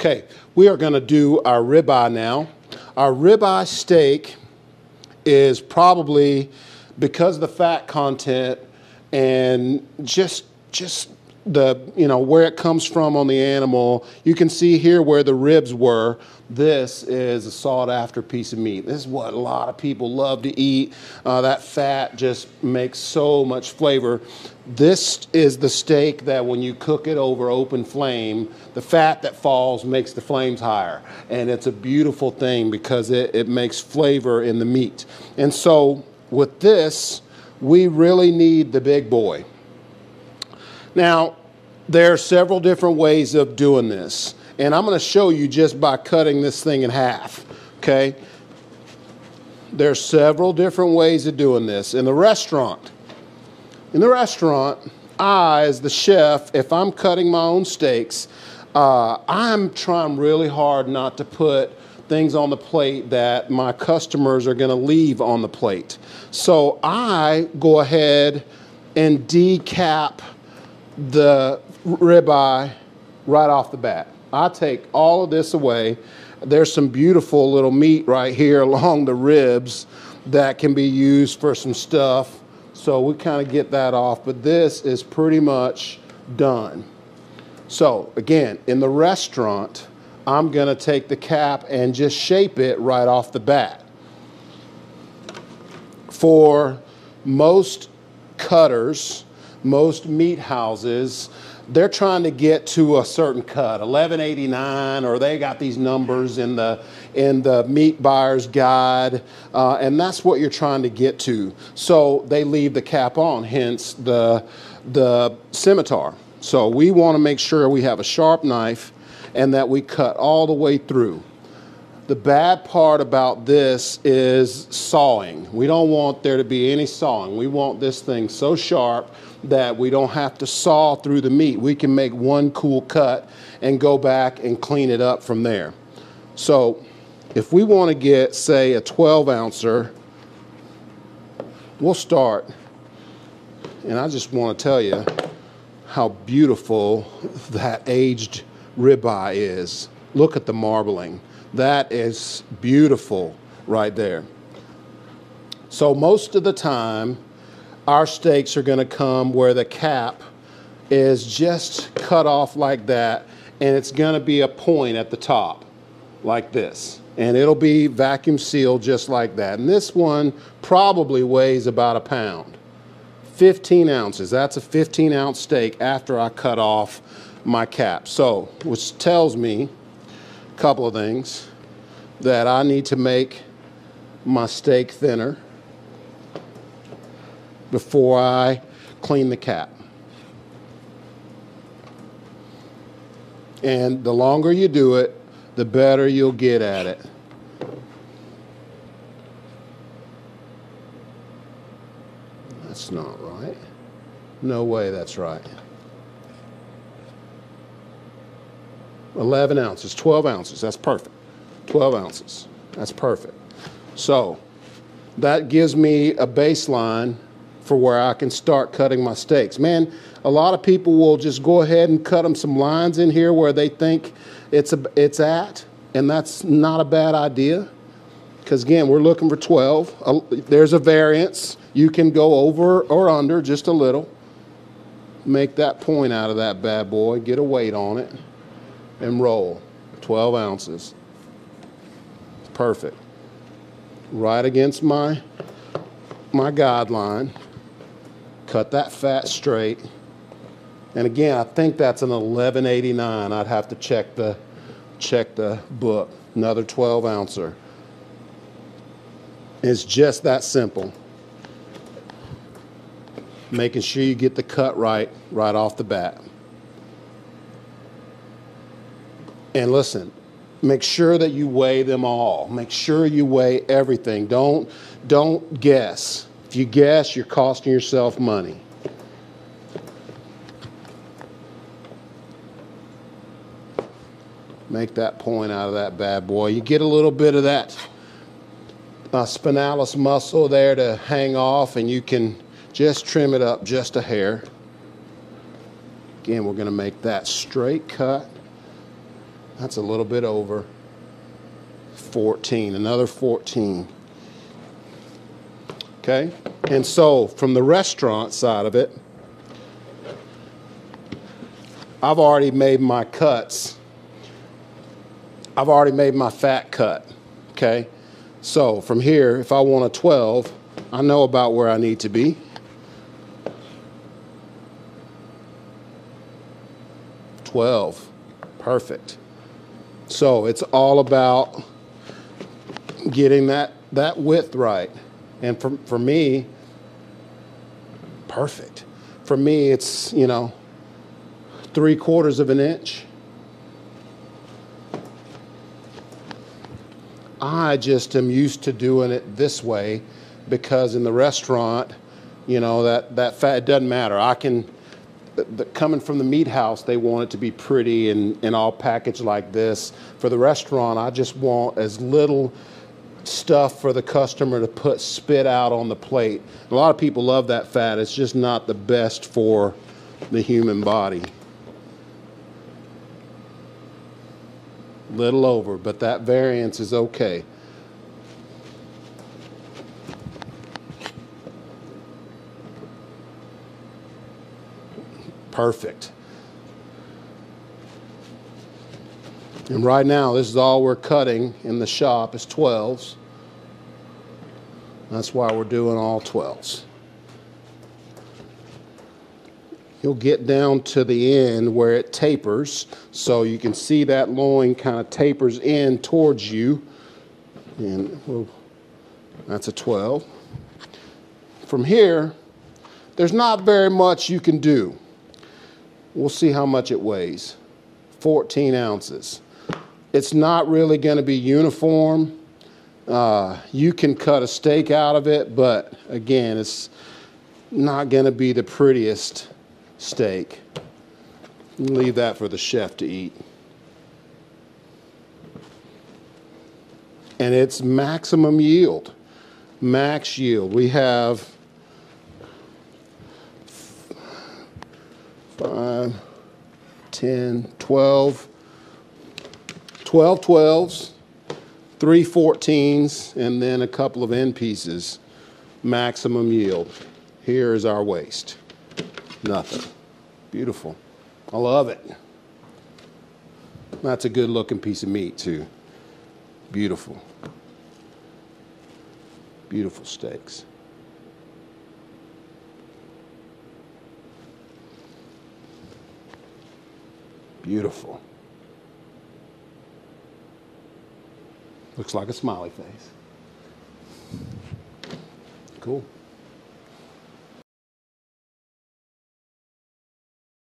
Okay, we are going to do our ribeye now. Our ribeye steak is probably, because of the fat content and just the, where it comes from on the animal, you can see here where the ribs were. This is a sought after piece of meat. This is what a lot of people love to eat. That fat just makes so much flavor. This is the steak that when you cook it over open flame, the fat that falls makes the flames higher. And it's a beautiful thing because it makes flavor in the meat. And so with this, we really need the big boy. Now, there are several different ways of doing this, and I'm going to show you just by cutting this thing in half, okay? There are several different ways of doing this. In the restaurant, I, as the chef, if I'm cutting my own steaks, I'm trying really hard not to put things on the plate that my customers are going to leave on the plate. So I go ahead and decap the ribeye right off the bat. I take all of this away. There's some beautiful little meat right here along the ribs that can be used for some stuff. So we kind of get that off, but this is pretty much done. So again, in the restaurant, I'm going to take the cap and just shape it right off the bat. For most cutters, most meat houses, they're trying to get to a certain cut, 1189, or they got these numbers in the meat buyer's guide, and that's what you're trying to get to. So they leave the cap on, hence the scimitar. So we want to make sure we have a sharp knife and that we cut all the way through. The bad part about this is sawing. We don't want there to be any sawing. We want this thing so sharp that we don't have to saw through the meat. We can make one cool cut and go back and clean it up from there. So if we want to get, say, a 12-ouncer, we'll start. And I just want to tell you how beautiful that aged ribeye is. Look at the marbling. That is beautiful right there. So most of the time, our steaks are going to come where the cap is just cut off like that, and it's going to be a point at the top like this. And it'll be vacuum sealed just like that. And this one probably weighs about a pound. 15 ounces. That's a 15-ounce steak after I cut off my cap. So, which tells me a couple of things: that I need to make my steak thinner before I clean the cap. And the longer you do it, the better you'll get at it. That's not right. No way that's right. 11 ounces, 12 ounces, that's perfect. 12 ounces, that's perfect. So that gives me a baseline for where I can start cutting my steaks. Man, a lot of people will just go ahead and cut them some lines in here where they think it's at, and that's not a bad idea. Because again, we're looking for 12. There's a variance. You can go over or under just a little. Make that point out of that bad boy, get a weight on it, and roll. 12 ounces. Perfect. Right against my guideline. Cut that fat straight. And again, I think that's an 1189. I'd have to check the book. Another 12 ouncer. It's just that simple. Making sure you get the cut right off the bat. And listen, make sure that you weigh them all. Make sure you weigh everything. Don't guess. If you guess, you're costing yourself money. Make that point out of that bad boy. You get a little bit of that spinalis muscle there to hang off, and you can just trim it up just a hair. Again, we're going to make that straight cut. That's a little bit over 14, another 14. Okay, and so from the restaurant side of it, I've already made my cuts. I've already made my fat cut, okay? So from here, if I want a 12, I know about where I need to be. 12, perfect. So it's all about getting that width right. And for me, perfect. For me, it's, you know, 3/4 of an inch. I just am used to doing it this way because in the restaurant, you know, that fat, it doesn't matter. I can, coming from the meat house, they want it to be pretty and all packaged like this. For the restaurant, I just want as little stuff for the customer to spit out on the plate. A lot of people love that fat. It's just not the best for the human body. Little over, but that variance is okay. Perfect. And right now, this is all we're cutting in the shop is 12s. That's why we're doing all 12s. You'll get down to the end where it tapers, so you can see that loin kind of tapers in towards you. And that's a 12. From here, there's not very much you can do. We'll see how much it weighs. 14 ounces. It's not really going to be uniform. You can cut a steak out of it, but again, it's not going to be the prettiest steak. Leave that for the chef to eat. And it's maximum yield. Max yield. We have 5, 10, 12, 12 12s, 3 14s, and then a couple of end pieces. Maximum yield. Here is our waist. Nothing. Beautiful. I love it. That's a good looking piece of meat too. Beautiful. Beautiful steaks. Beautiful. Looks like a smiley face. Cool.